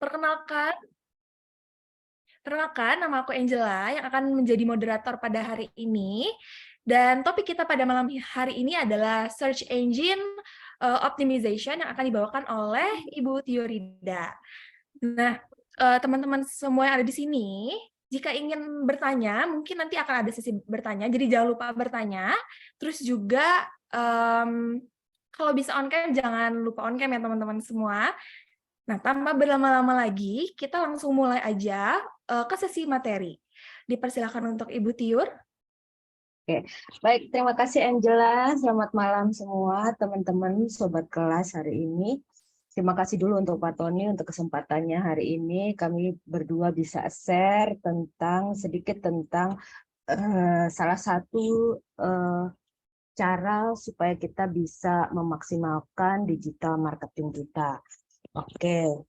Perkenalkan, perkenalkan nama aku Angela yang akan menjadi moderator pada hari ini. Dan topik kita pada malam hari ini adalah Search Engine Optimization yang akan dibawakan oleh Ibu Tiorida. Nah, teman-teman semua yang ada di sini, jika ingin bertanya, mungkin nanti akan ada sesi bertanya, jadi jangan lupa bertanya. Terus juga, kalau bisa on cam, jangan lupa on cam ya teman-teman semua. Nah, tanpa berlama-lama lagi, kita langsung mulai aja ke sesi materi. Dipersilakan untuk Ibu Tiur. Oke, baik. Terima kasih Angela. Selamat malam semua teman-teman sobat kelas hari ini. Terima kasih dulu untuk Pak Tony untuk kesempatannya hari ini. Kami berdua bisa share sedikit tentang salah satu cara supaya kita bisa memaksimalkan digital marketing kita. Oke.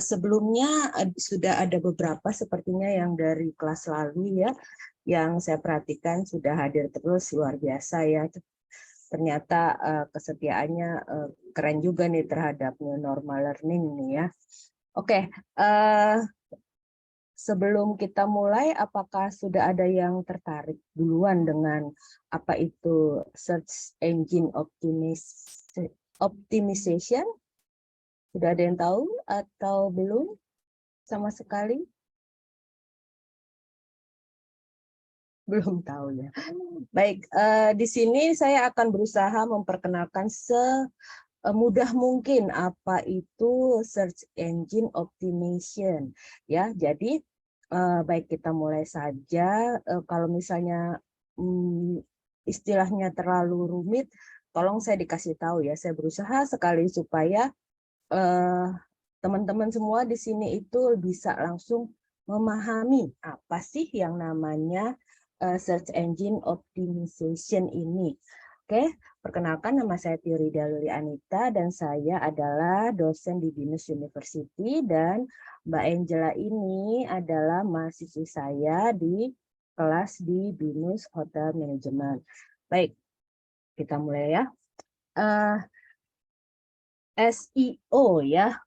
Sebelumnya sudah ada beberapa sepertinya yang dari kelas lalu ya, yang saya perhatikan sudah hadir terus, luar biasa ya. Ternyata kesetiaannya keren juga nih terhadap new normal learning nih ya. Oke, sebelum kita mulai, apakah sudah ada yang tertarik duluan dengan apa itu search engine optimization? Sudah ada yang tahu atau belum sama sekali? Belum tahu ya. Baik, di sini saya akan berusaha memperkenalkan semudah mungkin apa itu search engine optimization ya. Jadi baik kita mulai saja. Kalau misalnya istilahnya terlalu rumit, tolong saya dikasih tahu ya. Saya berusaha sekali supaya teman-teman semua di sini itu bisa langsung memahami apa sih yang namanya search engine optimization ini. Oke, perkenalkan nama saya Tiorida Luli Anita dan saya adalah dosen di BINUS University dan Mbak Angela ini adalah mahasiswi saya di kelas di BINUS Hotel Management. Baik, kita mulai ya. SEO ya,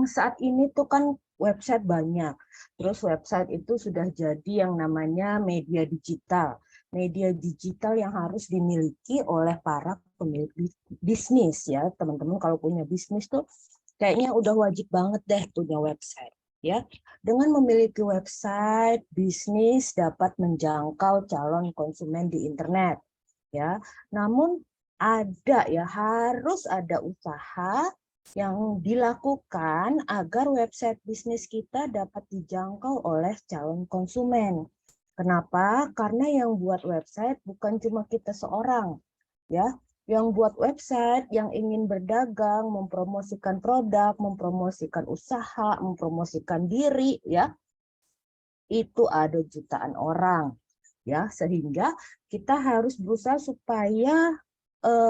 saat ini tuh kan website banyak, terus website itu sudah jadi yang namanya media digital yang harus dimiliki oleh para pemilik bisnis ya teman-teman. Kalau punya bisnis tuh kayaknya udah wajib banget deh punya website ya. Dengan memiliki website, bisnis dapat menjangkau calon konsumen di internet ya. Namun harus ada usaha yang dilakukan agar website bisnis kita dapat dijangkau oleh calon konsumen. Kenapa? Karena yang buat website bukan cuma kita seorang, ya. Yang buat website, yang ingin berdagang, mempromosikan produk, mempromosikan usaha, mempromosikan diri, ya, itu ada jutaan orang, ya. Sehingga kita harus berusaha supaya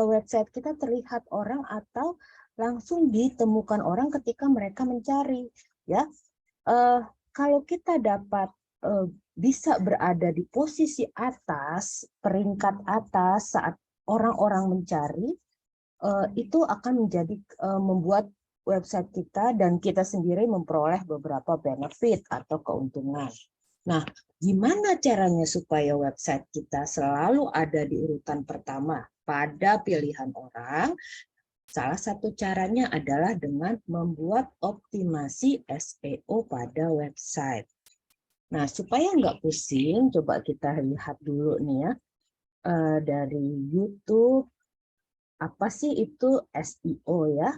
website kita terlihat orang atau langsung ditemukan orang ketika mereka mencari ya. Kalau kita dapat bisa berada di posisi atas, peringkat atas saat orang-orang mencari, itu akan menjadi membuat website kita dan kita sendiri memperoleh beberapa benefit atau keuntungan. Nah, gimana caranya supaya website kita selalu ada di urutan pertama pada pilihan orang? Salah satu caranya adalah dengan membuat optimasi SEO pada website. Nah, supaya nggak pusing, coba kita lihat dulu nih ya, dari YouTube, apa sih itu SEO ya?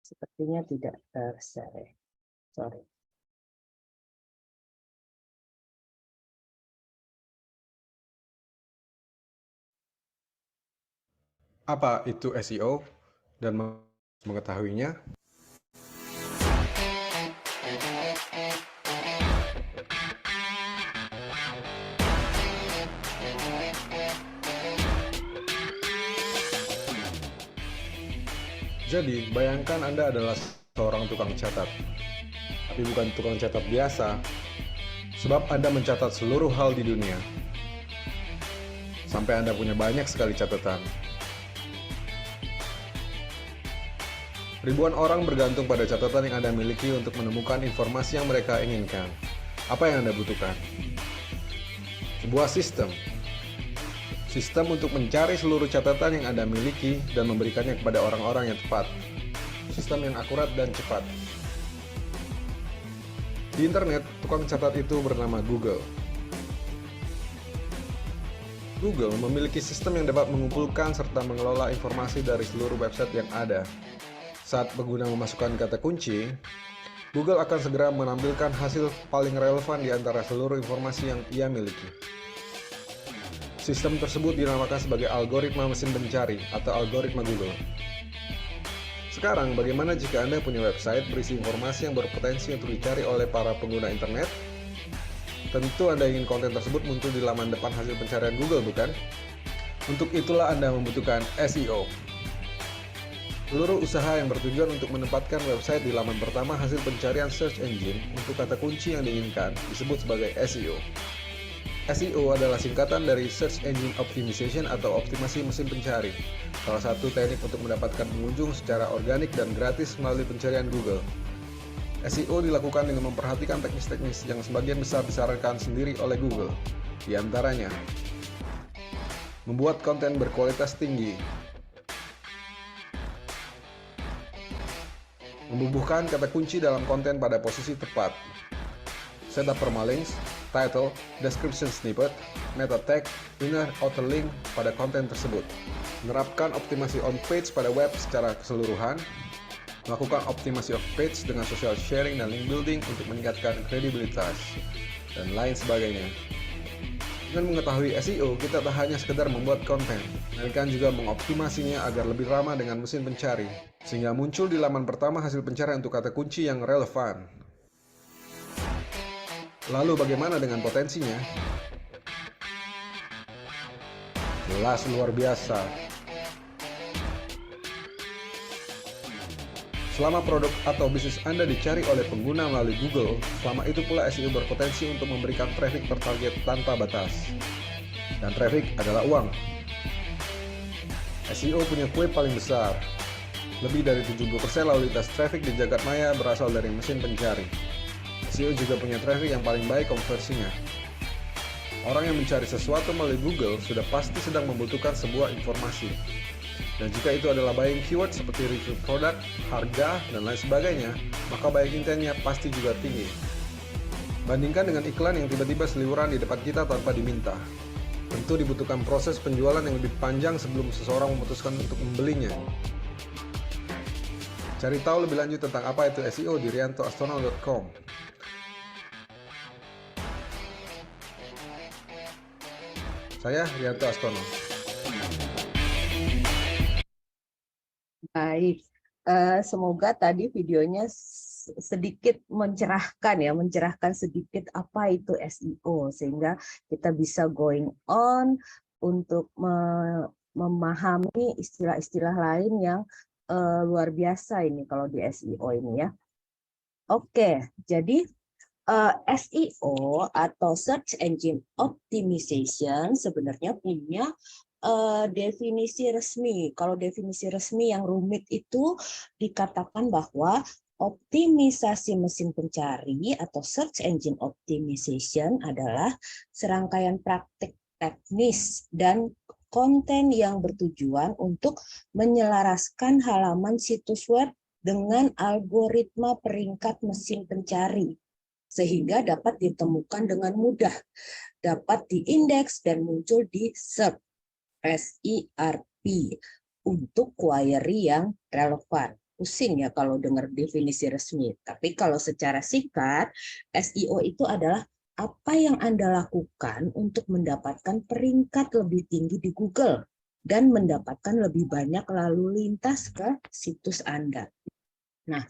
Sepertinya tidak tershare. Sorry. Apa itu SEO dan mengetahuinya? Jadi, bayangkan Anda adalah seorang tukang catat. Tapi bukan tukang catat biasa. Sebab Anda mencatat seluruh hal di dunia. Sampai Anda punya banyak sekali catatan. Ribuan orang bergantung pada catatan yang Anda miliki untuk menemukan informasi yang mereka inginkan. Apa yang Anda butuhkan? Sebuah sistem. Sistem untuk mencari seluruh catatan yang Anda miliki dan memberikannya kepada orang-orang yang tepat. Sistem yang akurat dan cepat. Di internet, tukang catat itu bernama Google. Google memiliki sistem yang dapat mengumpulkan serta mengelola informasi dari seluruh website yang ada. Saat pengguna memasukkan kata kunci, Google akan segera menampilkan hasil paling relevan di antara seluruh informasi yang ia miliki. Sistem tersebut dinamakan sebagai algoritma mesin pencari atau algoritma Google. Sekarang, bagaimana jika Anda punya website berisi informasi yang berpotensi untuk dicari oleh para pengguna internet? Tentu Anda ingin konten tersebut muncul di laman depan hasil pencarian Google, bukan? Untuk itulah Anda membutuhkan SEO. Seluruh usaha yang bertujuan untuk menempatkan website di laman pertama hasil pencarian search engine untuk kata kunci yang diinginkan disebut sebagai SEO. SEO adalah singkatan dari Search Engine Optimization atau optimasi mesin pencari, salah satu teknik untuk mendapatkan pengunjung secara organik dan gratis melalui pencarian Google. SEO dilakukan dengan memperhatikan teknis-teknis yang sebagian besar disarankan sendiri oleh Google, di antaranya membuat konten berkualitas tinggi, membubuhkan kata kunci dalam konten pada posisi tepat, setup permalinks, title, description snippet, meta tag, inner outer link pada konten tersebut, menerapkan optimasi on page pada web secara keseluruhan, melakukan optimasi off page dengan social sharing dan link building untuk meningkatkan kredibilitas, dan lain sebagainya. Dengan mengetahui SEO, kita tak hanya sekedar membuat konten, melainkan juga mengoptimasinya agar lebih ramah dengan mesin pencari, sehingga muncul di laman pertama hasil pencarian untuk kata kunci yang relevan. Lalu bagaimana dengan potensinya? Jelas luar biasa. Selama produk atau bisnis Anda dicari oleh pengguna melalui Google, selama itu pula SEO berpotensi untuk memberikan traffic tertarget tanpa batas. Dan traffic adalah uang. SEO punya kue paling besar. Lebih dari 70% lalu lintas traffic di jagat maya berasal dari mesin pencari. SEO juga punya traffic yang paling baik konversinya. Orang yang mencari sesuatu melalui Google sudah pasti sedang membutuhkan sebuah informasi. Dan jika itu adalah buying keyword seperti review produk, harga, dan lain sebagainya, maka buying intentnya pasti juga tinggi. Bandingkan dengan iklan yang tiba-tiba seliweran di depan kita tanpa diminta. Tentu dibutuhkan proses penjualan yang lebih panjang sebelum seseorang memutuskan untuk membelinya. Cari tahu lebih lanjut tentang apa itu SEO di riantoastono.com. Saya Rianto Astono. Baik, semoga tadi videonya sedikit mencerahkan sedikit apa itu SEO, sehingga kita bisa going on untuk memahami istilah-istilah lain yang luar biasa ini kalau di SEO ini ya. Oke, jadi SEO atau Search Engine Optimization sebenarnya punya definisi resmi. Kalau definisi resmi yang rumit itu dikatakan bahwa optimisasi mesin pencari atau Search Engine Optimization adalah serangkaian praktik teknis dan konten yang bertujuan untuk menyelaraskan halaman situs web dengan algoritma peringkat mesin pencari, sehingga dapat ditemukan dengan mudah, dapat diindeks dan muncul di SERP, SERP, untuk query yang relevan. Pusing ya kalau dengar definisi resmi. Tapi kalau secara singkat, SEO itu adalah apa yang Anda lakukan untuk mendapatkan peringkat lebih tinggi di Google dan mendapatkan lebih banyak lalu lintas ke situs Anda. Nah,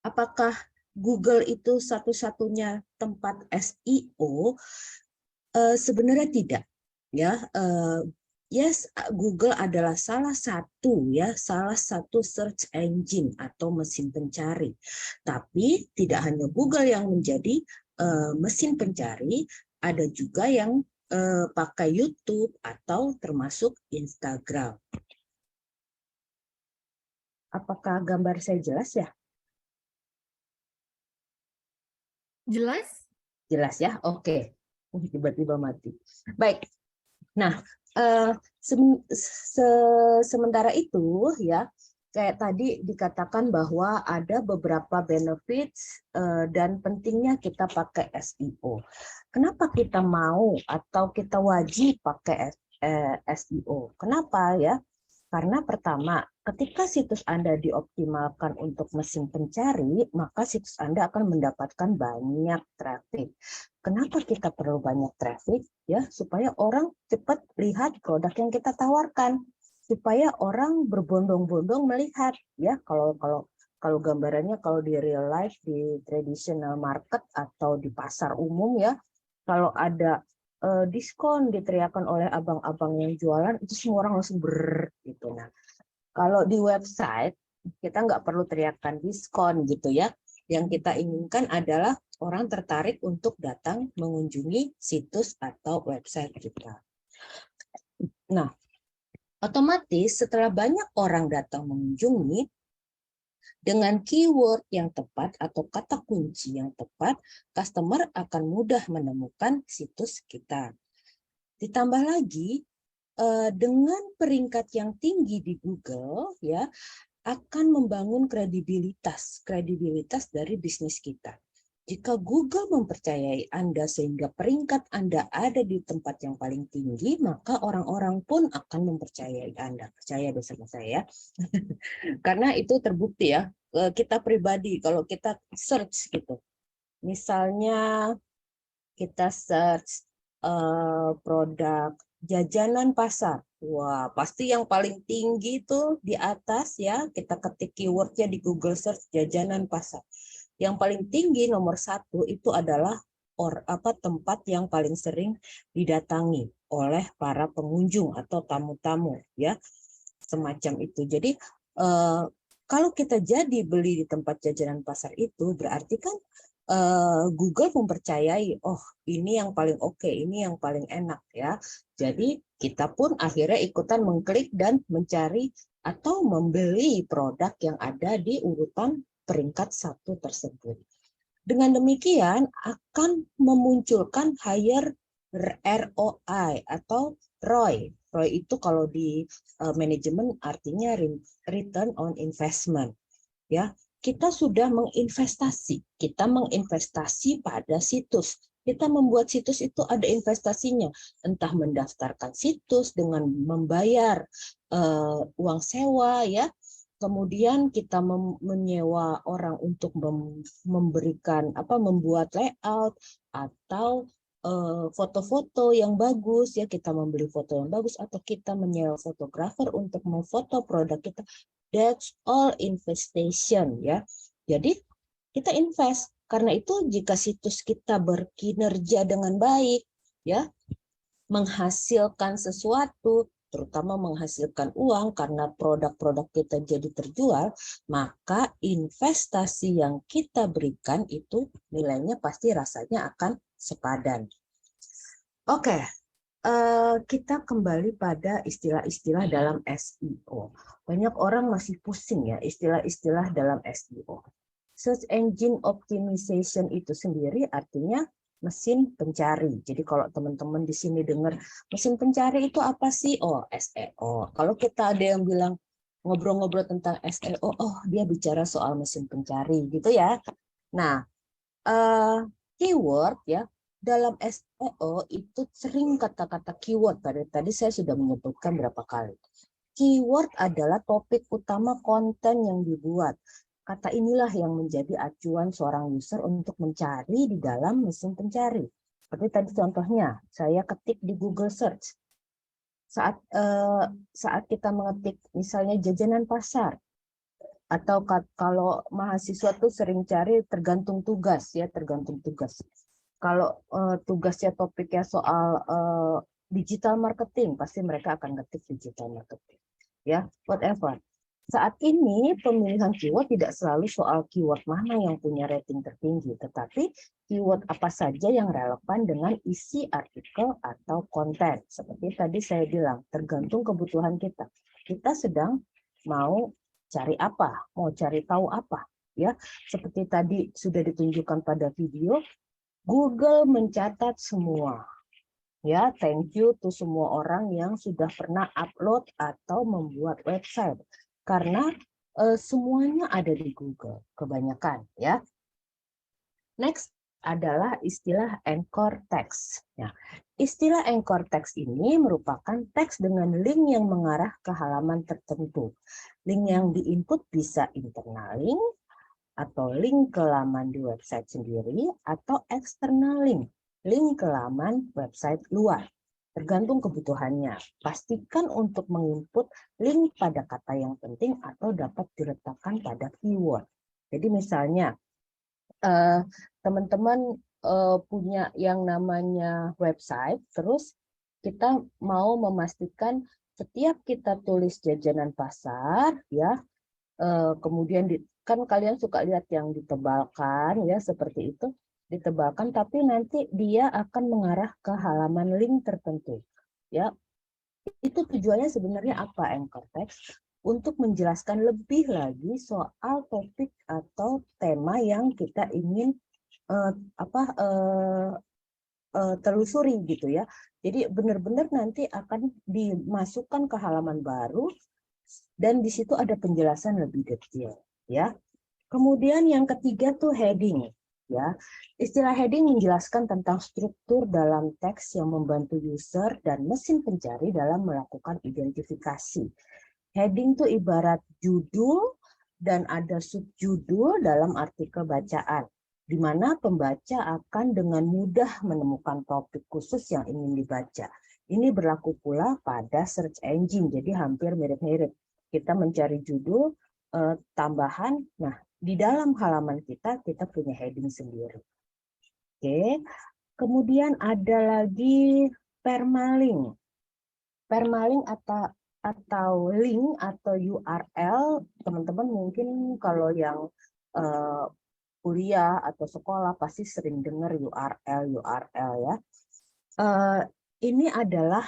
apakah Google itu satu-satunya tempat SEO? Sebenarnya tidak, ya. Yes, Google adalah salah satu search engine atau mesin pencari. Tapi tidak hanya Google yang menjadi mesin pencari, ada juga yang pakai YouTube atau termasuk Instagram. Apakah gambar saya jelas ya? Jelas? Jelas ya? Oke. Tiba-tiba mati. Baik. Nah, sementara itu ya, kayak tadi dikatakan bahwa ada beberapa benefits dan pentingnya kita pakai SEO. Kenapa kita mau atau kita wajib pakai SEO? Kenapa ya? Karena pertama, ketika situs Anda dioptimalkan untuk mesin pencari, maka situs Anda akan mendapatkan banyak traffic. Kenapa kita perlu banyak traffic? Ya, supaya orang cepat lihat produk yang kita tawarkan, supaya orang berbondong-bondong melihat. Ya, kalau gambarannya kalau di real life di traditional market atau di pasar umum ya, kalau ada diskon diteriakan oleh abang-abang yang jualan, itu semua orang langsung gitu. Nah, kalau di website kita nggak perlu teriakan diskon gitu ya. Yang kita inginkan adalah orang tertarik untuk datang mengunjungi situs atau website kita. Nah, otomatis setelah banyak orang datang mengunjungi, dengan keyword yang tepat atau kata kunci yang tepat, customer akan mudah menemukan situs kita. Ditambah lagi, dengan peringkat yang tinggi di Google, ya, akan membangun kredibilitas dari bisnis kita. Jika Google mempercayai Anda sehingga peringkat Anda ada di tempat yang paling tinggi, maka orang-orang pun akan mempercayai Anda. Percaya deh sama saya. Karena itu terbukti ya, kita pribadi kalau kita search gitu. Misalnya kita search produk jajanan pasar. Wah, pasti yang paling tinggi itu di atas ya, kita ketik keywordnya di Google Search jajanan pasar. Yang paling tinggi nomor 1 itu adalah tempat yang paling sering didatangi oleh para pengunjung atau tamu-tamu ya, semacam itu. Jadi kalau kita jadi beli di tempat jajanan pasar itu berarti kan Google mempercayai, oh ini yang paling oke, ini yang paling enak ya. Jadi kita pun akhirnya ikutan mengklik dan mencari atau membeli produk yang ada di urutan peringkat 1 tersebut. Dengan demikian akan memunculkan higher ROI atau ROI. ROI itu kalau di manajemen artinya return on investment. Ya, kita sudah menginvestasi pada situs. Kita membuat situs itu ada investasinya, entah mendaftarkan situs dengan membayar uang sewa ya. Kemudian kita menyewa orang untuk membuat layout atau foto-foto yang bagus ya, kita membeli foto yang bagus atau kita menyewa fotografer untuk memfoto produk kita. That's all investation ya. Jadi kita invest. Karena itu jika situs kita berkinerja dengan baik ya, menghasilkan sesuatu, terutama menghasilkan uang karena produk-produk kita jadi terjual, maka investasi yang kita berikan itu nilainya pasti rasanya akan sepadan. Oke, kita kembali pada istilah-istilah dalam SEO. Banyak orang masih pusing ya istilah-istilah dalam SEO. Search Engine Optimization itu sendiri artinya mesin pencari. Jadi kalau teman-teman di sini dengar mesin pencari itu apa sih? Oh, SEO. Kalau kita ada yang bilang ngobrol-ngobrol tentang SEO, oh dia bicara soal mesin pencari gitu ya. Nah, keyword ya dalam SEO itu sering kata-kata keyword. Tadi saya sudah menyebutkan berapa kali. Keyword adalah topik utama konten yang dibuat. Kata inilah yang menjadi acuan seorang user untuk mencari di dalam mesin pencari. Seperti tadi contohnya, saya ketik di Google Search. Saat kita mengetik misalnya jajanan pasar, atau kalau mahasiswa tuh sering cari tergantung tugas ya, tergantung tugas. Kalau tugasnya topiknya soal digital marketing, pasti mereka akan ketik digital marketing. Ya, whatever. Saat ini pemilihan keyword tidak selalu soal keyword mana yang punya rating tertinggi, tetapi keyword apa saja yang relevan dengan isi artikel atau konten. Seperti tadi saya bilang, tergantung kebutuhan kita. Kita sedang mau cari apa, mau cari tahu apa, ya. Seperti tadi sudah ditunjukkan pada video, Google mencatat semua. Ya, thank you to semua orang yang sudah pernah upload atau membuat website. Karena semuanya ada di Google, kebanyakan, ya. Next adalah istilah anchor text. Ya, istilah anchor text ini merupakan teks dengan link yang mengarah ke halaman tertentu. Link yang diinput bisa internal link, atau link ke laman di website sendiri, atau external link, link ke laman website luar. Tergantung kebutuhannya. Pastikan untuk menginput link pada kata yang penting atau dapat diletakkan pada keyword. Jadi misalnya, teman-teman punya yang namanya website, terus kita mau memastikan setiap kita tulis jajanan pasar, ya, kemudian kan kalian suka lihat yang ditebalkan, ya, seperti itu, ditebalkan, tapi nanti dia akan mengarah ke halaman link tertentu, ya. Itu tujuannya sebenarnya apa anchor text? Untuk menjelaskan lebih lagi soal topik atau tema yang kita ingin telusuri gitu ya. Jadi benar-benar nanti akan dimasukkan ke halaman baru dan di situ ada penjelasan lebih detail, ya. Kemudian yang ketiga tuh heading, ya. Istilah heading menjelaskan tentang struktur dalam teks yang membantu user dan mesin pencari dalam melakukan identifikasi. Heading tuh ibarat judul dan ada subjudul dalam artikel bacaan, di mana pembaca akan dengan mudah menemukan topik khusus yang ingin dibaca. Ini berlaku pula pada search engine, jadi hampir mirip-mirip. Kita mencari judul tambahan, nah di dalam halaman kita punya heading sendiri. Oke, kemudian ada lagi permalink. Permalink atau link atau URL, teman-teman mungkin kalau yang kuliah atau sekolah pasti sering dengar URL ya. Ini adalah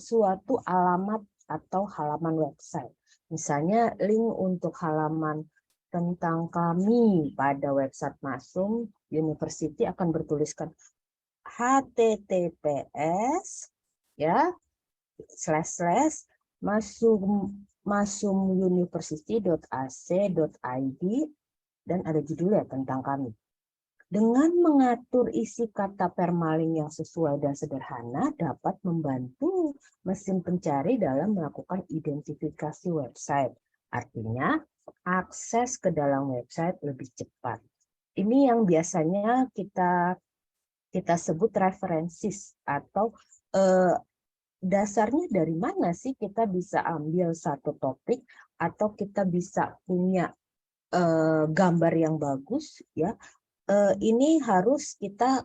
suatu alamat atau halaman website. Misalnya link untuk halaman tentang kami pada website Masum University akan bertuliskan https ya //masumuniversity.ac.id dan ada judulnya tentang kami. Dengan mengatur isi kata permalink yang sesuai dan sederhana dapat membantu mesin pencari dalam melakukan identifikasi website. Artinya, akses ke dalam website lebih cepat. Ini yang biasanya kita sebut referensis atau dasarnya dari mana sih kita bisa ambil satu topik atau kita bisa punya gambar yang bagus, ya. Ini harus kita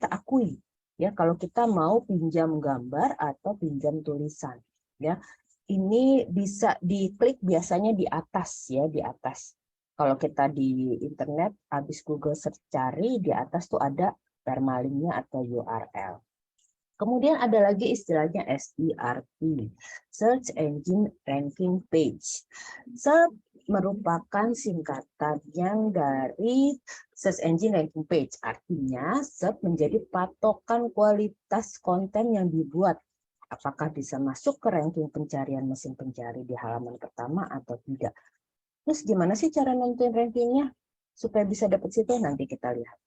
akui, ya, kalau kita mau pinjam gambar atau pinjam tulisan, ya. Ini bisa diklik biasanya di atas, ya, di atas. Kalau kita di internet habis Google search cari, di atas tuh ada permalinknya atau URL. Kemudian ada lagi istilahnya SERP, Search Engine Ranking Page. SERP merupakan singkatan yang dari Search Engine Ranking Page. Artinya SERP menjadi patokan kualitas konten yang dibuat. Apakah bisa masuk ke ranking pencarian mesin pencari di halaman pertama atau tidak. Terus gimana sih cara nentuin rankingnya? Supaya bisa dapat situ nanti kita lihat.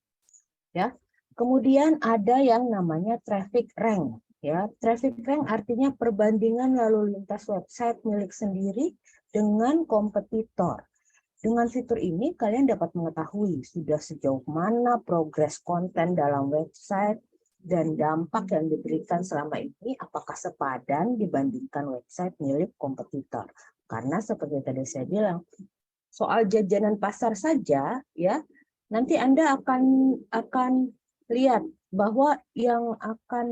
Ya. Kemudian ada yang namanya traffic rank. Ya, traffic rank artinya perbandingan lalu lintas website milik sendiri dengan kompetitor. Dengan fitur ini kalian dapat mengetahui sudah sejauh mana progres konten dalam website dan dampak yang diberikan selama ini apakah sepadan dibandingkan website milik kompetitor. Karena seperti tadi saya bilang, soal jajanan pasar saja, ya, nanti Anda akan lihat bahwa yang akan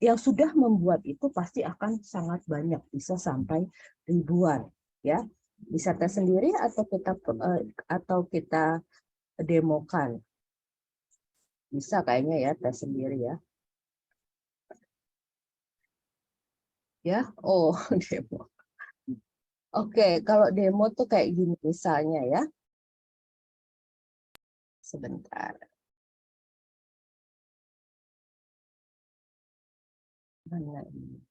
yang sudah membuat itu pasti akan sangat banyak, bisa sampai ribuan, ya. Bisa tes sendiri atau kita demokan. Bisa kayaknya ya tes sendiri ya. Ya, oh demo. Oke, kalau demo tuh kayak gini misalnya ya. Sebentar. Mana ini?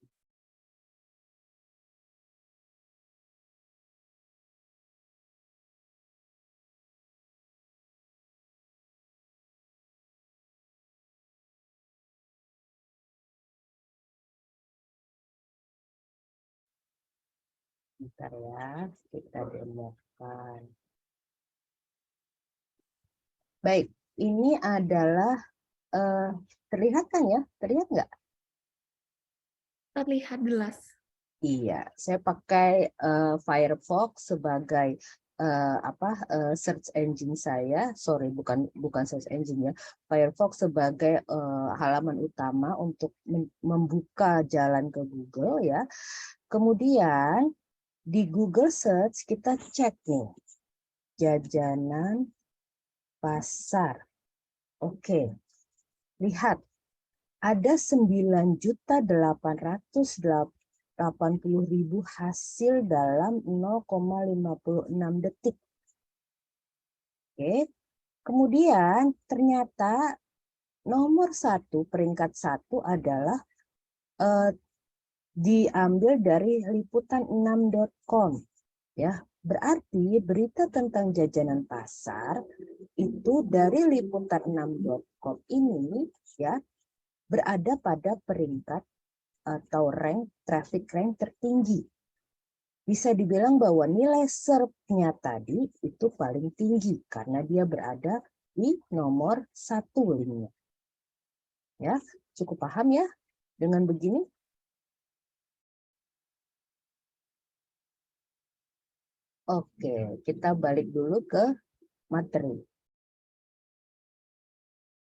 Bentar ya, kita demokan. Baik, ini adalah terlihat kan ya? Terlihat nggak? Terlihat jelas. Iya, saya pakai Firefox sebagai search engine saya. Sorry, bukan search engine ya. Firefox sebagai halaman utama untuk membuka jalan ke Google ya. Kemudian di Google Search kita cek nih jajanan pasar. Oke, lihat ada 9.880.000 hasil dalam 0,56 detik. Oke, kemudian ternyata nomor 1, peringkat 1 adalah diambil dari liputan6.com ya. Berarti berita tentang jajanan pasar itu dari liputan6.com ini ya berada pada peringkat atau traffic rank tertinggi. Bisa dibilang bahwa nilai SERP-nya tadi itu paling tinggi karena dia berada di nomor 1 linknya. Ya, cukup paham ya dengan begini? Oke, kita balik dulu ke materi.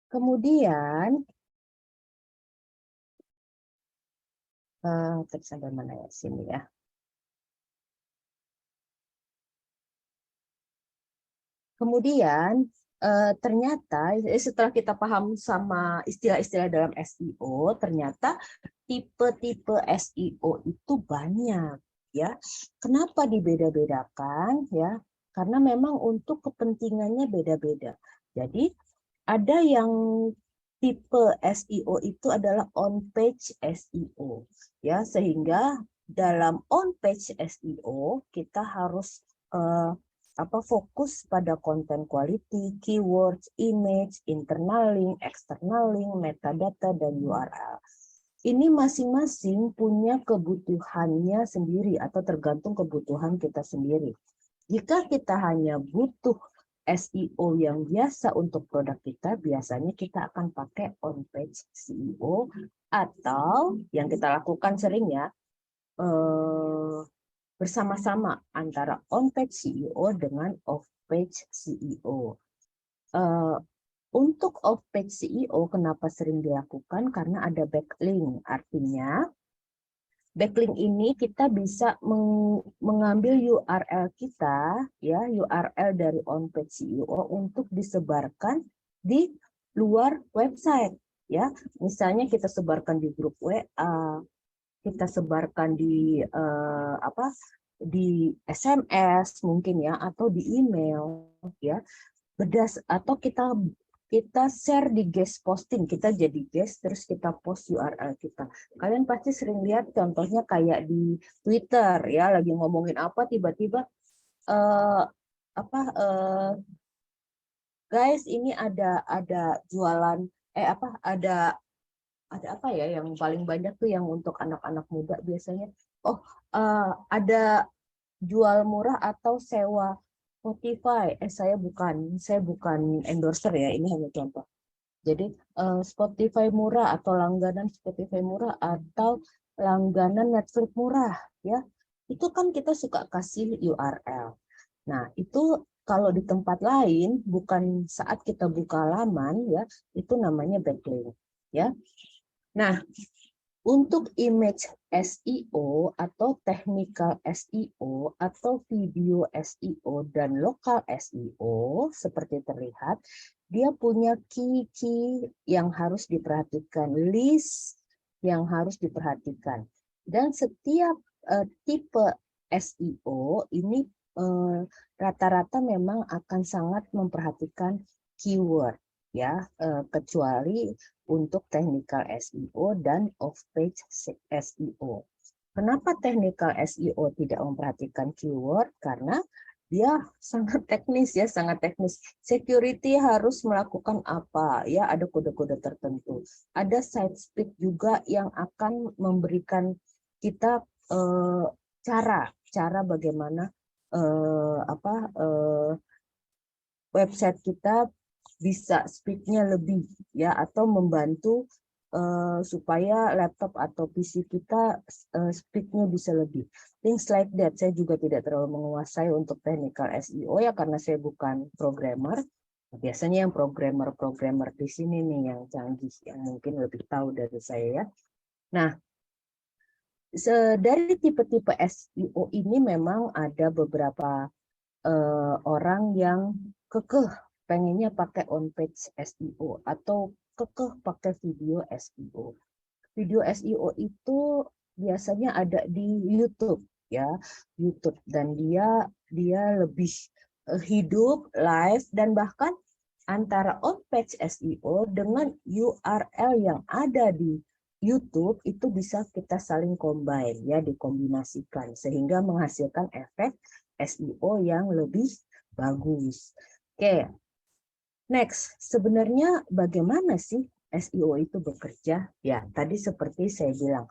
Kemudian, sampai mana ya? Sini ya. Kemudian, ternyata setelah kita paham sama istilah-istilah dalam SEO, ternyata tipe-tipe SEO itu banyak. Ya, kenapa dibeda-bedakan ya? Karena memang untuk kepentingannya beda-beda. Jadi ada yang tipe SEO itu adalah on-page SEO, ya sehingga dalam on-page SEO kita harus fokus pada konten quality, keywords, image, internal link, external link, metadata dan URL. Ini masing-masing punya kebutuhannya sendiri atau tergantung kebutuhan kita sendiri. Jika kita hanya butuh SEO yang biasa untuk produk kita, biasanya kita akan pakai on-page SEO atau yang kita lakukan sering ya, bersama-sama antara on-page SEO dengan off-page SEO. Untuk off-page SEO, kenapa sering dilakukan? Karena ada backlink. Artinya, backlink ini kita bisa mengambil URL kita, ya URL dari on-page SEO untuk disebarkan di luar website. Ya, misalnya kita sebarkan di grup WA, kita sebarkan di di SMS mungkin ya, atau di email, ya. Atau kita share di guest posting, kita jadi guest terus kita post URL kita. Kalian pasti sering lihat contohnya kayak di Twitter ya, lagi ngomongin apa tiba-tiba guys ini ada jualan ada apa ya yang paling banyak tuh yang untuk anak-anak muda biasanya ada jual murah atau sewa Spotify. Saya bukan endorser ya, ini hanya contoh. Jadi Spotify murah atau langganan Spotify murah atau langganan Netflix murah ya. Itu kan kita suka kasih URL. Nah, itu kalau di tempat lain bukan saat kita buka laman ya, itu namanya backlink ya. Nah, Untuk image SEO atau technical SEO atau video SEO dan lokal SEO seperti terlihat, dia punya key yang harus diperhatikan, list yang harus diperhatikan. Dan setiap tipe SEO ini rata-rata memang akan sangat memperhatikan keyword, ya, kecuali untuk technical SEO dan off-page SEO. Kenapa technical SEO tidak memperhatikan keyword? Karena dia sangat teknis, ya, sangat teknis. Security harus melakukan apa, ya, ada kode-kode tertentu. Ada site speak juga yang akan memberikan kita cara bagaimana website kita bisa speednya lebih, ya, atau membantu supaya laptop atau PC kita speednya bisa lebih. Things like that. Saya juga tidak terlalu menguasai untuk technical SEO, ya, karena saya bukan programmer. Biasanya yang programmer di sini nih yang canggih, yang mungkin lebih tahu dari saya, ya. Nah, dari tipe-tipe SEO ini memang ada beberapa orang yang kekeh pengennya pakai on-page SEO atau kekeh pakai video SEO. Video SEO itu biasanya ada di YouTube, ya, YouTube, dan dia lebih hidup, live, dan bahkan antara on-page SEO dengan URL yang ada di YouTube itu bisa kita saling combine, ya, dikombinasikan sehingga menghasilkan efek SEO yang lebih bagus. Oke, next, sebenarnya bagaimana sih SEO itu bekerja? Ya, tadi seperti saya bilang,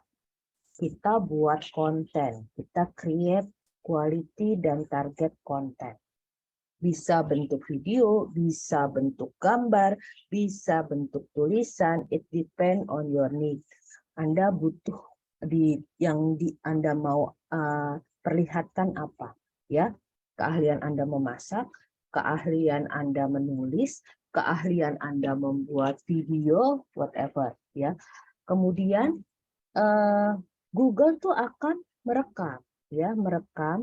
kita buat konten, kita create quality dan target konten. Bisa bentuk video, bisa bentuk gambar, bisa bentuk tulisan, it depend on your need. Anda butuh Anda mau perlihatkan apa, ya? Keahlian Anda memasak, keahlian Anda menulis, keahlian Anda membuat video, whatever, ya. Kemudian Google tuh akan merekam, ya, memberikan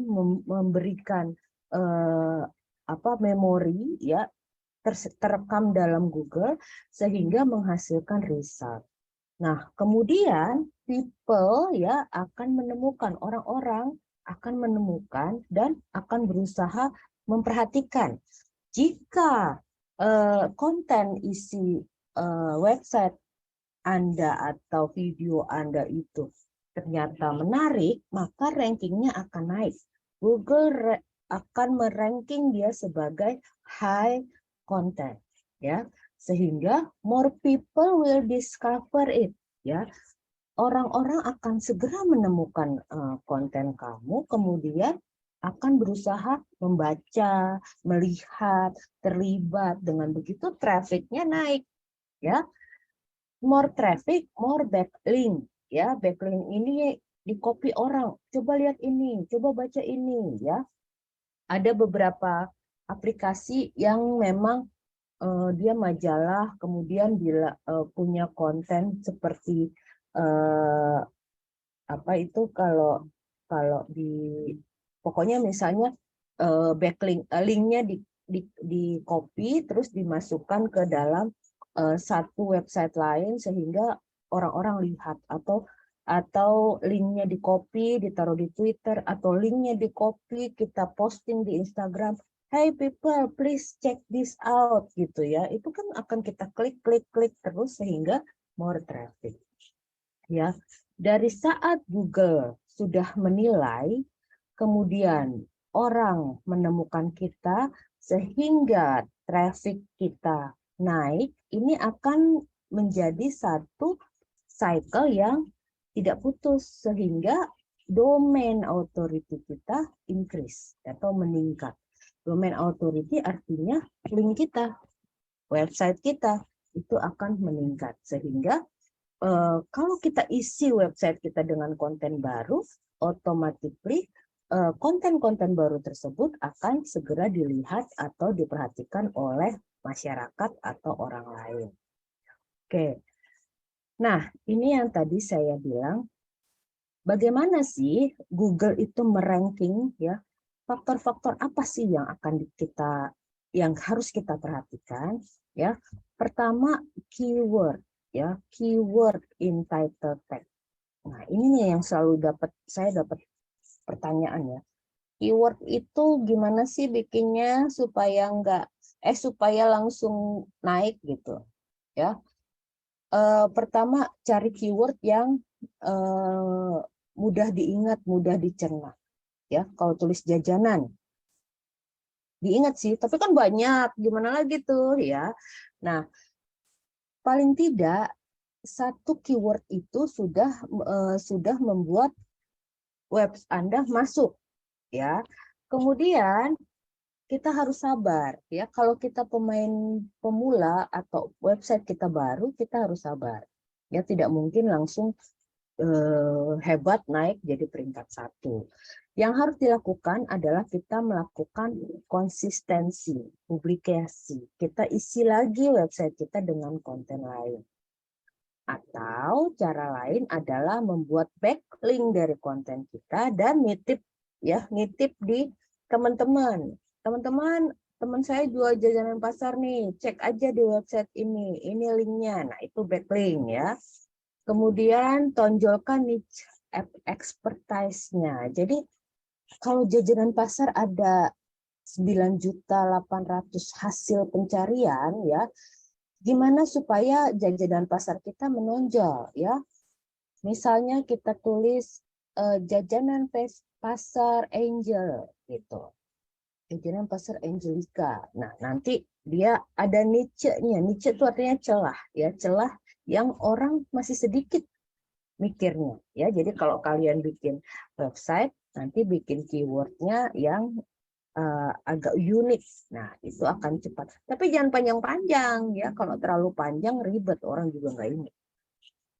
memori, ya, terekam dalam Google sehingga menghasilkan result. Nah, kemudian people, ya, akan menemukan, orang-orang akan menemukan dan akan berusaha memperhatikan. Jika konten isi website Anda atau video Anda itu ternyata menarik, maka rankingnya akan naik. Google akan meranking dia sebagai high content, ya, sehingga more people will discover it, ya. Orang-orang akan segera menemukan konten kamu, kemudian akan berusaha membaca, melihat, terlibat. Dengan begitu trafficnya naik, ya. More traffic, more backlink, ya. Backlink ini di copy orang. Coba lihat ini, coba baca ini, ya. Ada beberapa aplikasi yang memang dia majalah, kemudian bila punya konten seperti kalau pokoknya misalnya backlink, linknya di copy terus dimasukkan ke dalam satu website lain sehingga orang-orang lihat, atau linknya di copy ditaruh di Twitter, atau linknya di copy kita posting di Instagram, hey people please check this out, gitu, ya. Itu kan akan kita klik terus sehingga more traffic, ya. Dari saat Google sudah menilai, kemudian orang menemukan kita sehingga traffic kita naik, ini akan menjadi satu cycle yang tidak putus sehingga domain authority kita increase atau meningkat. Domain authority artinya link kita, website kita itu akan meningkat sehingga kalau kita isi website kita dengan konten baru, automatically konten-konten baru tersebut akan segera dilihat atau diperhatikan oleh masyarakat atau orang lain. Oke. Nah, ini yang tadi saya bilang, bagaimana sih Google itu meranking ya? Faktor-faktor apa sih yang harus kita perhatikan ya? Pertama, keyword ya, keyword in title tag. Nah, ini nih yang selalu saya dapat pertanyaan ya. Keyword itu gimana sih bikinnya supaya langsung naik gitu ya. Pertama, cari keyword yang mudah diingat, mudah dicerna. Ya, kalau tulis jajanan, diingat sih, tapi kan banyak, gimana lagi tuh ya. Nah, paling tidak satu keyword itu sudah membuat web Anda masuk, ya. Kemudian kita harus sabar, ya. Kalau kita pemain pemula atau website kita baru, kita harus sabar. Ya, tidak mungkin langsung hebat naik jadi peringkat 1. Yang harus dilakukan adalah kita melakukan konsistensi publikasi. Kita isi lagi website kita dengan konten lain. Atau cara lain adalah membuat backlink dari konten kita dan nitip di teman-teman. Teman-teman, teman saya jual jajanan pasar nih, cek aja di website ini linknya. Nah, itu backlink ya. Kemudian tonjolkan niche expertise-nya. Jadi kalau jajanan pasar ada 9.800.000 hasil pencarian ya, gimana supaya jajanan pasar kita menonjol ya? Misalnya kita tulis jajanan pasar Angel gitu. Jajanan pasar Angelica. Nah, nanti dia ada niche-nya. Niche itu artinya celah ya, celah yang orang masih sedikit mikirnya ya. Jadi kalau kalian bikin website, nanti bikin keywordnya yang agak unik. Nah, itu akan cepat. Tapi jangan panjang-panjang ya. Kalau terlalu panjang ribet, orang juga nggak ini.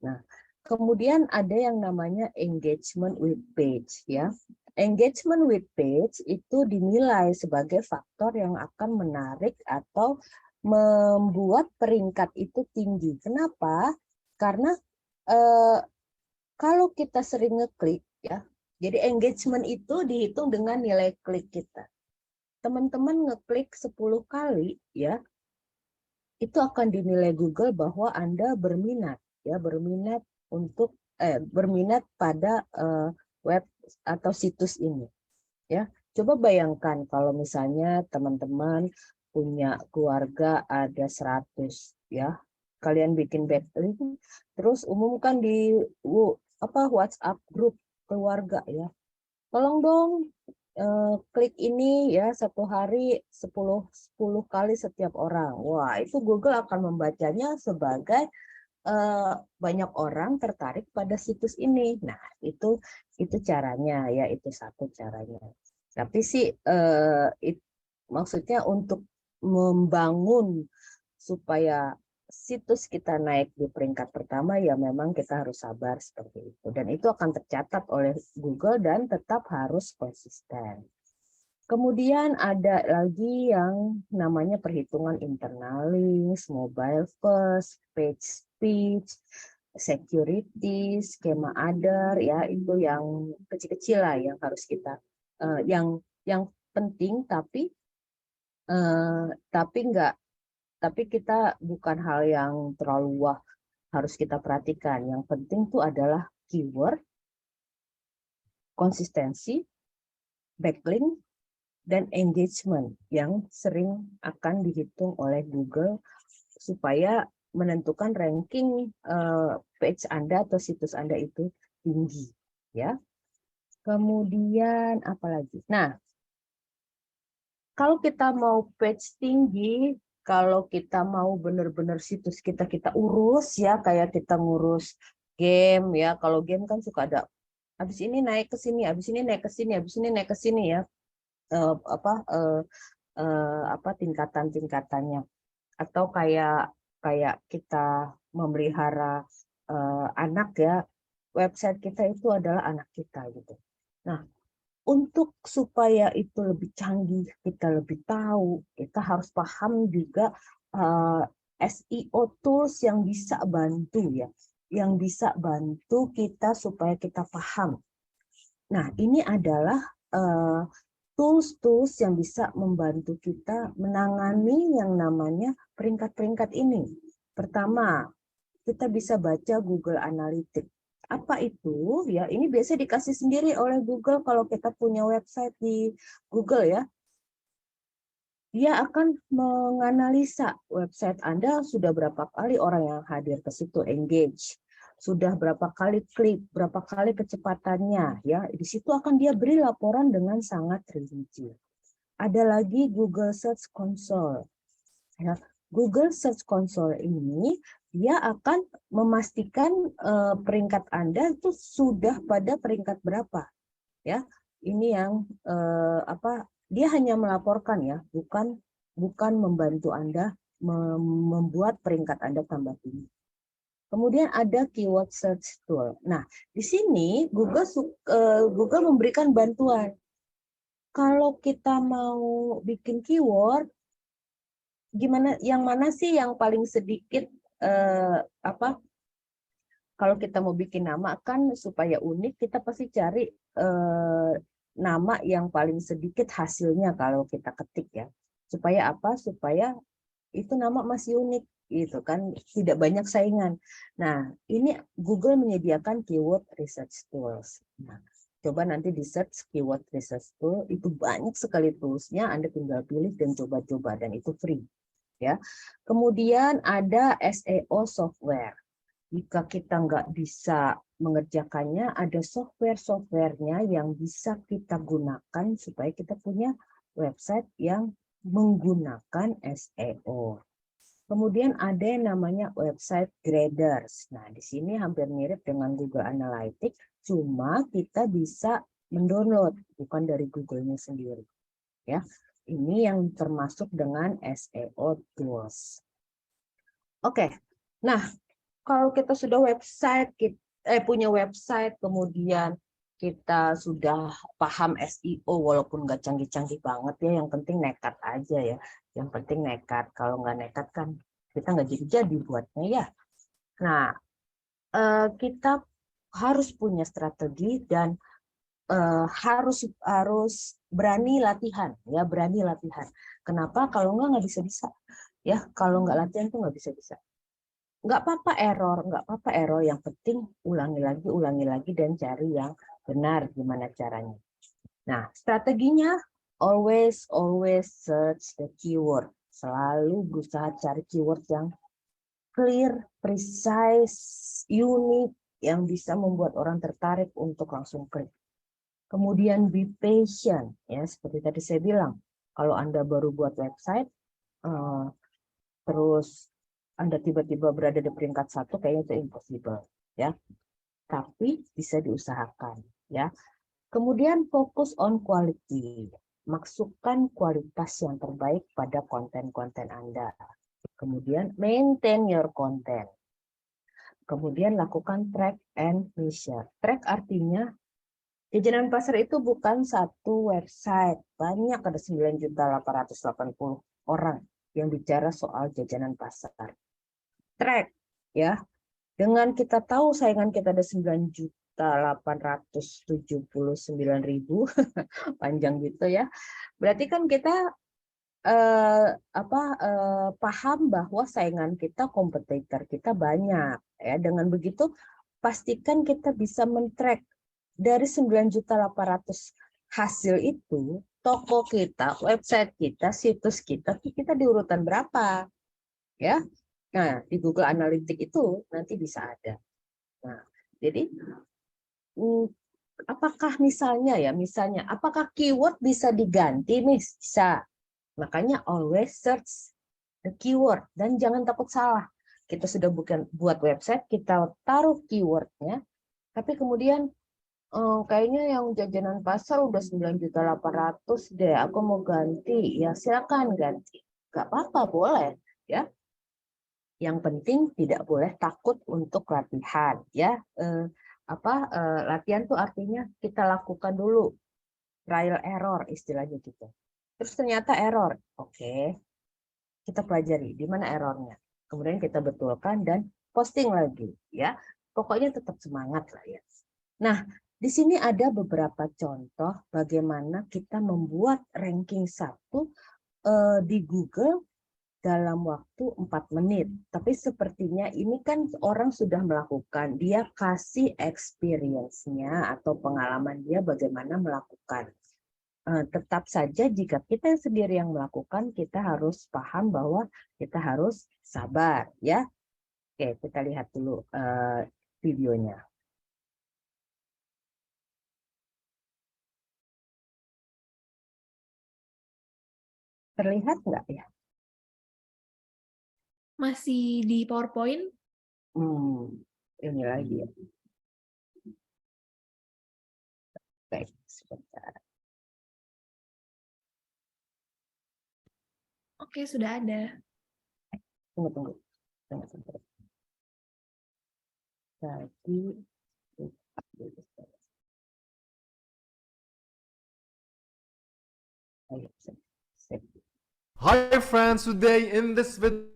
Nah, kemudian ada yang namanya engagement with page ya. Engagement with page itu dinilai sebagai faktor yang akan menarik atau membuat peringkat itu tinggi. Kenapa? Karena kalau kita sering ngeklik ya, jadi engagement itu dihitung dengan nilai klik kita. Teman-teman ngeklik 10 kali ya, itu akan dinilai Google bahwa Anda berminat ya, berminat pada web atau situs ini ya. Coba bayangkan kalau misalnya teman-teman punya keluarga ada 100 ya. Kalian bikin backlink terus umumkan di WhatsApp grup keluarga ya. Tolong dong klik ini ya, satu hari 10 kali setiap orang. Wah, itu Google akan membacanya sebagai banyak orang tertarik pada situs ini. Nah, itu caranya ya, itu satu caranya. Tapi sih maksudnya untuk membangun supaya situs kita naik di peringkat pertama ya memang kita harus sabar seperti itu. Dan itu akan tercatat oleh Google dan tetap harus konsisten. Kemudian ada lagi yang namanya perhitungan internal links, mobile first, page speed, security, skema other ya, itu yang kecil-kecil lah yang harus kita yang penting tapi kita bukan hal yang terlalu wah harus kita perhatikan. Yang penting itu adalah keyword, konsistensi, backlink, dan engagement yang sering akan dihitung oleh Google supaya menentukan ranking page Anda atau situs Anda itu tinggi ya. Kemudian apa lagi? Nah, kalau kita mau page tinggi, kalau kita mau benar-benar situs kita urus ya, kayak kita ngurus game ya. Kalau game kan suka ada habis ini naik ke sini, habis ini naik ke sini, habis ini naik ke sini ya. Tingkatan-tingkatannya. Atau kayak kita memelihara anak ya, website kita itu adalah anak kita gitu. Nah, untuk supaya itu lebih canggih, kita lebih tahu, kita harus paham juga SEO tools yang bisa bantu ya. yang bisa bantu kita supaya kita paham. Nah, ini adalah tools-tools yang bisa membantu kita menangani yang namanya peringkat-peringkat ini. Pertama, kita bisa baca Google Analytics. Apa itu? Ya, ini biasa dikasih sendiri oleh Google kalau kita punya website di Google ya. Dia akan menganalisa website Anda sudah berapa kali orang yang hadir ke situ engage, sudah berapa kali klik, berapa kali kecepatannya ya. Di situ akan dia beri laporan dengan sangat rinci. Ada lagi Google Search Console. Ya, Google Search Console ini dia akan memastikan peringkat Anda itu sudah pada peringkat berapa, ya. Ini yang dia hanya melaporkan ya, bukan membantu Anda membuat peringkat Anda tambah tinggi. Kemudian ada keyword search tool. Nah, di sini Google memberikan bantuan. Kalau kita mau bikin keyword, gimana, yang mana sih yang paling sedikit kalau kita mau bikin nama kan supaya unik, kita pasti cari nama yang paling sedikit hasilnya kalau kita ketik ya. Supaya apa? Supaya itu nama masih unik gitu kan, tidak banyak saingan. Nah, ini Google menyediakan keyword research tools. Nah, coba nanti di search keyword research tool, itu banyak sekali toolsnya, Anda tinggal pilih dan coba-coba, dan itu free. Ya. Kemudian ada SEO software. Jika kita nggak bisa mengerjakannya, ada software-softwarenya yang bisa kita gunakan supaya kita punya website yang menggunakan SEO. Kemudian ada yang namanya website graders. Nah, di sini hampir mirip dengan Google Analytics, cuma kita bisa mendownload, bukan dari Google-nya sendiri. Ya, ini yang termasuk dengan SEO tools. Oke, nah kalau kita sudah punya website, kemudian kita sudah paham SEO, walaupun nggak canggih-canggih banget ya, yang penting nekat aja ya. Yang penting nekat, kalau nggak nekat kan kita nggak jadi buatnya ya. Nah, kita harus punya strategi dan harus berani latihan ya, berani latihan. Kenapa? Kalau nggak bisa ya, kalau nggak latihan tuh nggak bisa. Nggak apa-apa error, yang penting ulangi lagi dan cari yang benar gimana caranya. Nah, strateginya always search the keyword. Selalu berusaha cari keyword yang clear, precise, unik, yang bisa membuat orang tertarik untuk langsung klik. Kemudian be patient, ya seperti tadi saya bilang, kalau Anda baru buat website, terus Anda tiba-tiba berada di peringkat 1, kayaknya itu impossible, ya. Tapi bisa diusahakan, ya. Kemudian fokus on quality, masukkan kualitas yang terbaik pada konten-konten Anda. Kemudian maintain your content. Kemudian lakukan track and measure. Track artinya Jajanan Pasar itu bukan satu website, banyak, ada 9.880 orang yang bicara soal Jajanan Pasar. Track ya, dengan kita tahu saingan kita ada 9.879.000 panjang gitu ya, berarti kan kita paham bahwa saingan kita, kompetitor kita banyak ya. Dengan begitu pastikan kita bisa men-track dari 9.800.000 hasil itu, toko kita, website kita, situs kita di urutan berapa ya. Nah, di Google Analytics itu nanti bisa ada. Nah, jadi apakah apakah keyword bisa diganti nih? Bisa. Makanya always search the keyword dan jangan takut salah. Kita sudah buat website, kita taruh keywordnya, tapi kemudian kayaknya yang Jajanan Pasar udah 9.800.000 deh, aku mau ganti. Ya silakan ganti. Gak apa-apa, boleh ya. Yang penting tidak boleh takut untuk latihan ya. Latihan tuh artinya kita lakukan dulu trial error istilahnya gitu. Terus ternyata error. Oke. Kita pelajari di mana errornya. Kemudian kita betulkan dan posting lagi ya. pokoknya tetap semangat lah ya. Nah, di sini ada beberapa contoh bagaimana kita membuat ranking 1 di Google dalam waktu 4 menit. Tapi sepertinya ini kan orang sudah melakukan, dia kasih experience-nya atau pengalaman dia bagaimana melakukan. Tetap saja jika kita sendiri yang melakukan, kita harus paham bahwa kita harus sabar ya. Oke, kita lihat dulu videonya. Terlihat nggak ya? Masih di PowerPoint? Ini lagi ya. Baik, sebentar. Oke, sudah ada. Tunggu. Tadi. Hi friends, today in this video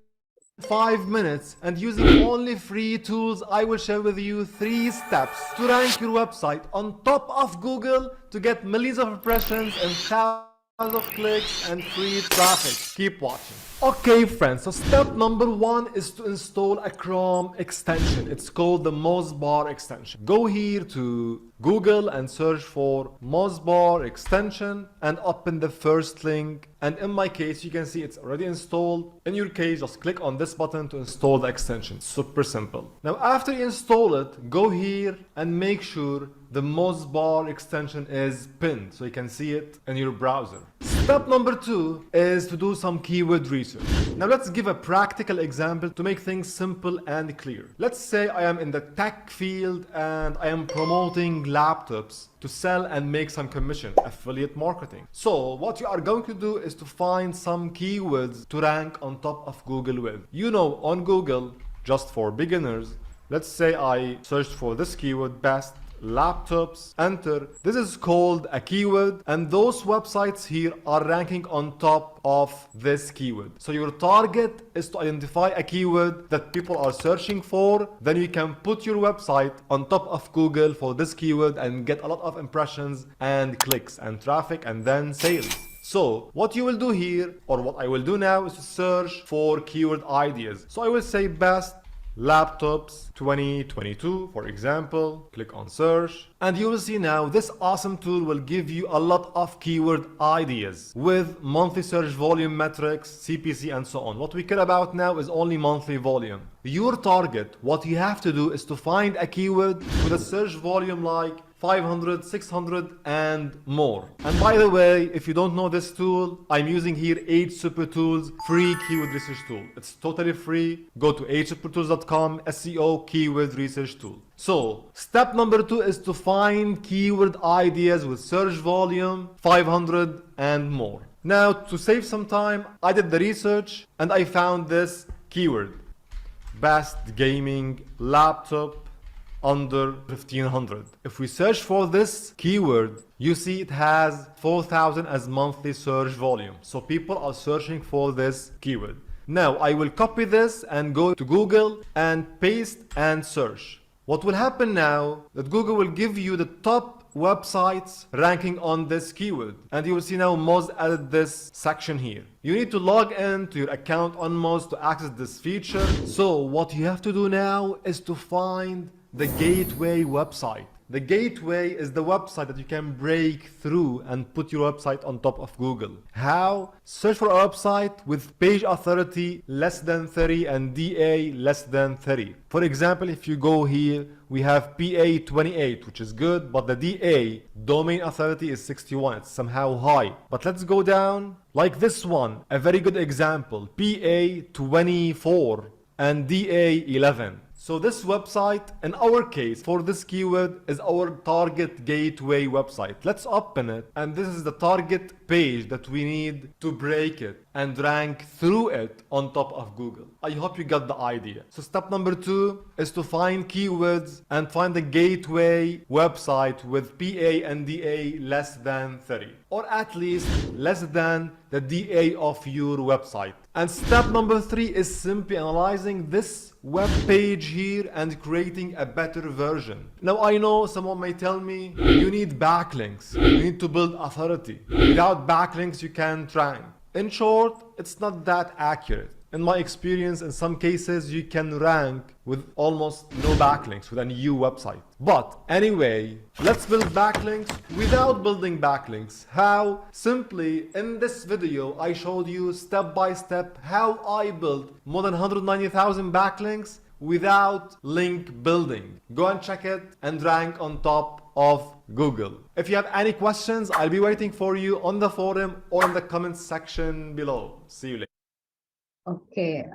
5 minutes and using only free tools, I will share with you 3 steps to rank your website on top of Google to get millions of impressions and thousands of clicks and free traffic. Keep watching. Okay friends, so step number 1 is to install a Chrome extension. It's called the Mozbar extension. Go here to Google and search for Mozbar extension and open the first link. And in my case, you can see it's already installed. In your case, just click on this button to install the extension. Super simple. Now, after you install it, go here and make sure the Mozbar extension is pinned so you can see it in your browser. Step number 2 is to do some keyword research. Now let's give a practical example to make things simple and clear. Let's say I am in the tech field and I am promoting laptops to sell and make some commission, affiliate marketing. So what you are going to do is to find some keywords to rank on top of Google with. You know, on Google, just for beginners, let's say I searched for this keyword, best laptops, enter. This is called a keyword, and those websites here are ranking on top of this keyword. So your target is to identify a keyword that people are searching for, then you can put your website on top of Google for this keyword and get a lot of impressions and clicks and traffic and then sales. So what you will do here, or what I will do now, is to search for keyword ideas. So I will say best laptops 2022, for example. Click on search and you will see now this awesome tool will give you a lot of keyword ideas with monthly search volume metrics, CPC, and so on. What we care about now is only monthly volume. Your target, what you have to do is to find a keyword with a search volume like 500, 600 and more. And by the way, if you don't know this tool, I'm using here 8 Super Tools free keyword research tool. It's totally free. Go to 8supertools.com, SEO keyword research tool. So step number 2 is to find keyword ideas with search volume 500 and more. Now to save some time, I did the research and I found this keyword, best gaming laptop under 1500. If we search for this keyword, you see it has 4,000 as monthly search volume. So people are searching for this keyword. Now I will copy this and go to Google and paste and search. What will happen now that Google will give you the top websites ranking on this keyword, and you will see now Moz added this section here. You need to log in to your account on Moz to access this feature. So what you have to do now is to find the gateway website. The gateway is the website that you can break through and put your website on top of Google. How? Search for a website with page authority less than 30 and DA less than 30. For example, if you go here, we have PA 28, which is good, but the DA, domain authority, is 61. It's somehow high. But let's go down, like this one, a very good example, PA 24 and DA 11. So this website, in our case, for this keyword, is our target gateway website. Let's open it, and this is the target page that we need to break it and rank through it on top of Google. I hope you got the idea. So step number 2 is to find keywords and find the gateway website with PA and DA less than 30, or at least less than the DA of your website. And step number 3 is simply analyzing this web page here and creating a better version. Now I know someone may tell me, you need backlinks, you need to build authority. Without backlinks you can't rank. In short, it's not that accurate. In my experience, in some cases, you can rank with almost no backlinks with a new website. But anyway, let's build backlinks without building backlinks. How? Simply, in this video, I showed you step by step how I built more than 190,000 backlinks without link building. Go and check it and rank on top of Google. If you have any questions, I'll be waiting for you on the forum or in the comments section below. See you later. Oke,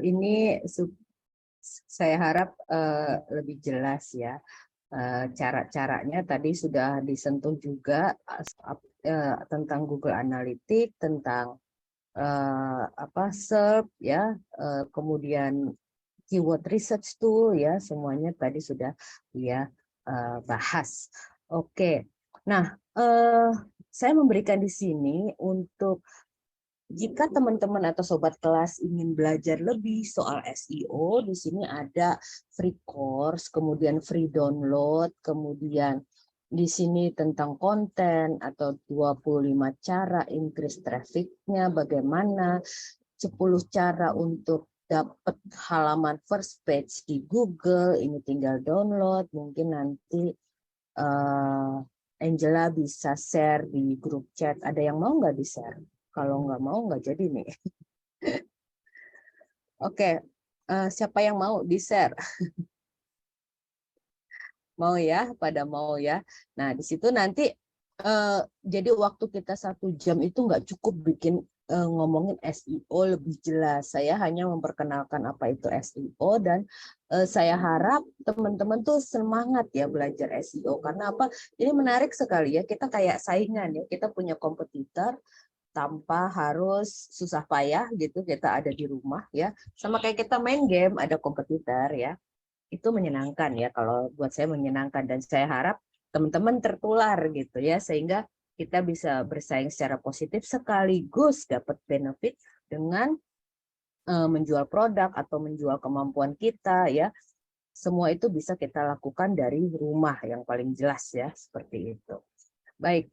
ini saya harap lebih jelas ya. Cara-caranya tadi sudah disentuh juga tentang Google Analytics, tentang SERP ya, kemudian keyword research tool ya, semuanya tadi sudah dia bahas. Oke, nah saya memberikan di sini untuk jika teman-teman atau sobat kelas ingin belajar lebih soal SEO, di sini ada free course, kemudian free download, kemudian di sini tentang konten atau 25 cara increase traffic-nya, bagaimana 10 cara untuk dapat halaman first page di Google, ini tinggal download, mungkin nanti Angela bisa share di grup chat. Ada yang mau nggak di-share? Kalau nggak mau, nggak jadi nih. Oke, siapa yang mau di-share? Mau ya, pada mau ya. Nah, di situ nanti, jadi waktu kita 1 jam itu nggak cukup bikin ngomongin SEO lebih jelas. Saya hanya memperkenalkan apa itu SEO dan saya harap teman-teman tuh semangat ya belajar SEO. Karena apa? Ini menarik sekali ya, kita kayak saingan ya, kita punya kompetitor, tanpa harus susah payah gitu, kita ada di rumah ya, sama kayak kita main game ada kompetitor ya, itu menyenangkan ya, kalau buat saya menyenangkan dan saya harap teman-teman tertular gitu ya, sehingga kita bisa bersaing secara positif sekaligus dapat benefit dengan menjual produk atau menjual kemampuan kita ya, semua itu bisa kita lakukan dari rumah yang paling jelas ya, seperti itu. Baik,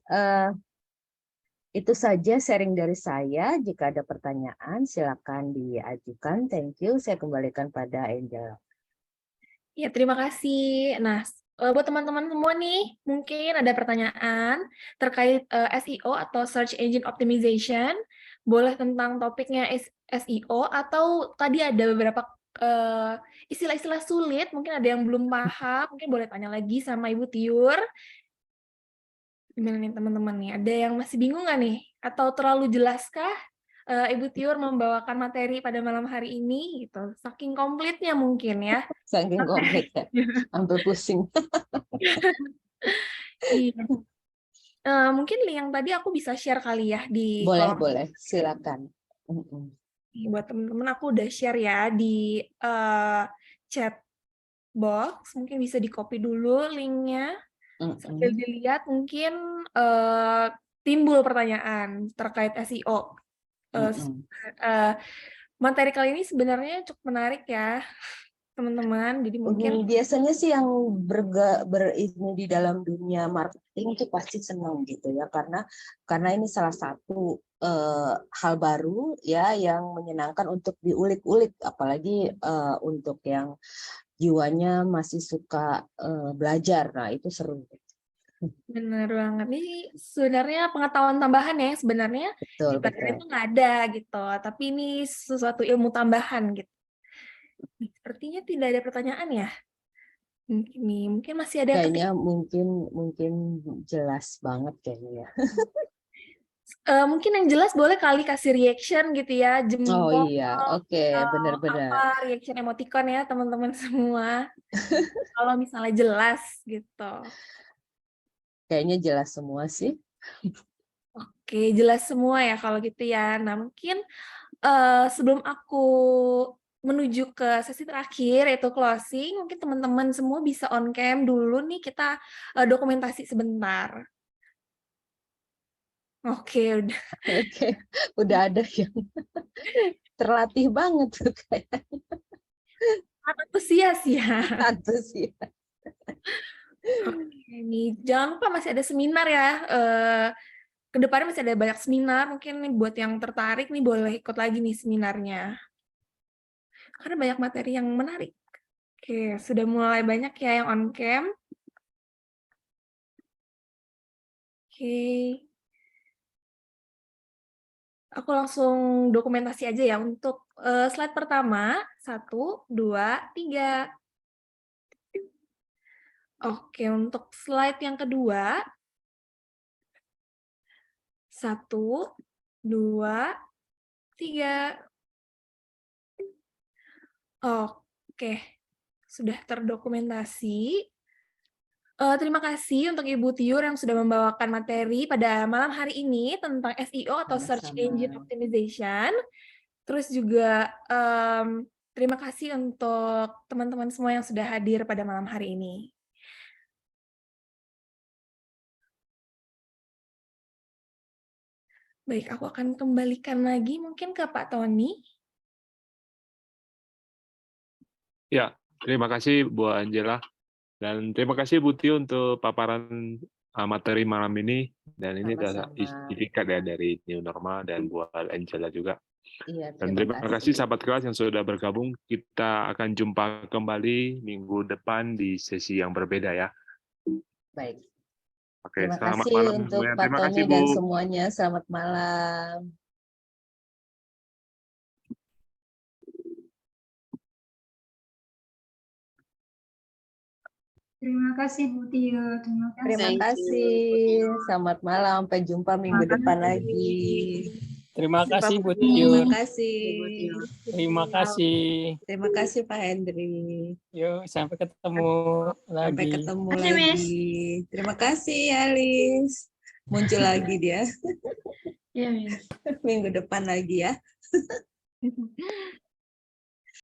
itu saja sharing dari saya. Jika ada pertanyaan, silakan diajukan. Thank you. Saya kembalikan pada Angel. Ya, terima kasih. Nah, buat teman-teman semua nih, mungkin ada pertanyaan terkait SEO atau Search Engine Optimization, boleh tentang topiknya SEO, atau tadi ada beberapa istilah-istilah sulit, mungkin ada yang belum paham, mungkin boleh tanya lagi sama Ibu Tiur. Gimana nih teman-teman nih, ada yang masih bingung nggak nih? Atau terlalu jelaskah Ibu Tiur membawakan materi pada malam hari ini? Gitu. Saking komplitnya mungkin ya. Saking komplit ya, hampir pusing. Iya. Mungkin link yang tadi aku bisa share kali ya di Boleh, kolom. boleh. Silakan. Buat teman-teman aku udah share ya di chat box. Mungkin bisa di-copy dulu linknya. Sambil dilihat mungkin timbul pertanyaan terkait SEO. Materi kali ini sebenarnya cukup menarik ya teman-teman. Jadi mungkin biasanya sih yang ini di dalam dunia marketing itu pasti senang gitu ya, karena ini salah satu hal baru ya yang menyenangkan untuk diulik-ulik, apalagi untuk yang jiwanya masih suka belajar. Nah, itu seru. benar banget. Ini sebenarnya pengetahuan tambahan ya sebenarnya. Betul, Di betul. itu nggak ada gitu. Tapi ini sesuatu ilmu tambahan gitu. Sepertinya tidak ada pertanyaan ya. Mungkin masih ada Kayaknya mungkin jelas banget kayaknya ya. Mungkin yang jelas boleh kali kasih reaction gitu ya, jempol. Oh iya, oke, benar-benar. Apa reaction emoticon ya teman-teman semua. Kalau misalnya jelas gitu. Kayaknya jelas semua sih. Oke, jelas semua ya kalau gitu ya. Nah, mungkin sebelum aku menuju ke sesi terakhir yaitu closing, mungkin teman-teman semua bisa on cam dulu nih, kita dokumentasi sebentar. Oke, udah. Oke, udah ada yang terlatih banget tuh kayak Antusias ya. antusias. Oke, nih jangan lupa masih ada seminar ya. Kedepannya masih ada banyak seminar. Mungkin nih buat yang tertarik nih boleh ikut lagi nih seminarnya. Karena banyak materi yang menarik. Oke, sudah mulai banyak ya yang on cam. Oke. Aku langsung dokumentasi aja ya untuk slide pertama. 1, 2, 3. Oke, untuk slide yang kedua. 1, 2, 3. Oke, sudah terdokumentasi. Terima kasih untuk Ibu Tiur yang sudah membawakan materi pada malam hari ini tentang SEO atau Search Engine Sama-sama. Optimization. Terus juga terima kasih untuk teman-teman semua yang sudah hadir pada malam hari ini. Baik, aku akan kembalikan lagi mungkin ke Pak Tony. Ya, terima kasih Bu Angela. Dan terima kasih Bu Tio untuk paparan materi malam ini. Dan ini adalah Sama-sama. sertifikat ya dari New Normal dan buat Angela juga. Iya, Dan terima kasih sahabat kelas yang sudah bergabung. Kita akan jumpa kembali minggu depan di sesi yang berbeda ya. Baik. Oke, Terima selamat kasih malam untuk semuanya. Pak Terima Tony kasih Bu. dan semuanya. Selamat malam. Terima kasih Bu Tio. Terima kasih. Terima Thank you, kasih. Bu Tio. Selamat malam. Sampai jumpa minggu depan lagi. Terima kasih Bu Terima Tiur. kasih. Terima kasih. Terima kasih Pak Hendri. Yuk, sampai ketemu Sampai lagi. ketemu Terima kasih, Miss. lagi. Terima kasih Alis. Muncul lagi dia Iya, Miss. minggu depan lagi ya.